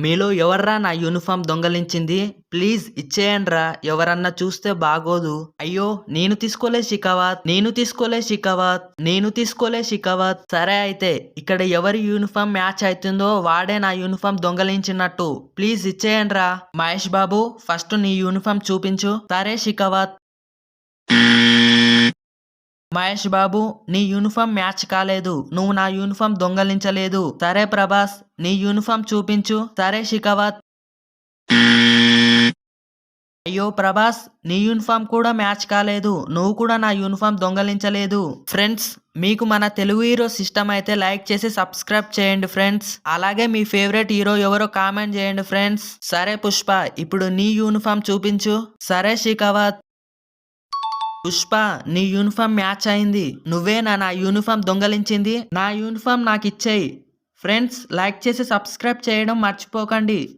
మీలో ఎవర్రా నా యూనిఫామ్ దొంగలించింది? ప్లీజ్ ఇచ్చేయండ్రా, ఎవరన్నా చూస్తే బాగోదు. అయ్యో నేను తీసుకోలే షికావత్. సరే అయితే ఇక్కడ ఎవరి యూనిఫామ్ మ్యాచ్ అవుతుందో వాడే నా యూనిఫామ్ దొంగలించినట్టు. ప్లీజ్ ఇచ్చేయండ్రా. మహేష్ బాబు ఫస్ట్ నీ యూనిఫామ్ చూపించు. సరే షికావత్. మహేష్ బాబు నీ యూనిఫామ్ మ్యాచ్ కాలేదు, నువ్వు నా యూనిఫామ్ దొంగలించలేదు. సరే ప్రభాస్ నీ యూనిఫామ్ చూపించు. సరే షికావత్. అయ్యో ప్రభాస్ నీ యూనిఫామ్ కూడా మ్యాచ్ కాలేదు, నువ్వు కూడా నా యూనిఫామ్ దొంగలించలేదు. ఫ్రెండ్స్ మీకు మన తెలుగు హీరో సిస్టమ్ అయితే లైక్ చేసి సబ్స్క్రైబ్ చేయండి ఫ్రెండ్స్. అలాగే మీ ఫేవరెట్ హీరో ఎవరో కామెంట్ చేయండి ఫ్రెండ్స్. సరే పుష్ప ఇప్పుడు నీ యూనిఫామ్ చూపించు. సరే షికావత్. పుష్ప నీ యూనిఫామ్ మ్యాచ్ అయింది, నువ్వేనా నా యూనిఫామ్ దొంగలించింది? నా యూనిఫామ్ నాకు ఇచ్చేయి. ఫ్రెండ్స్ లైక్ చేసి సబ్స్క్రైబ్ చేయడం మర్చిపోకండి.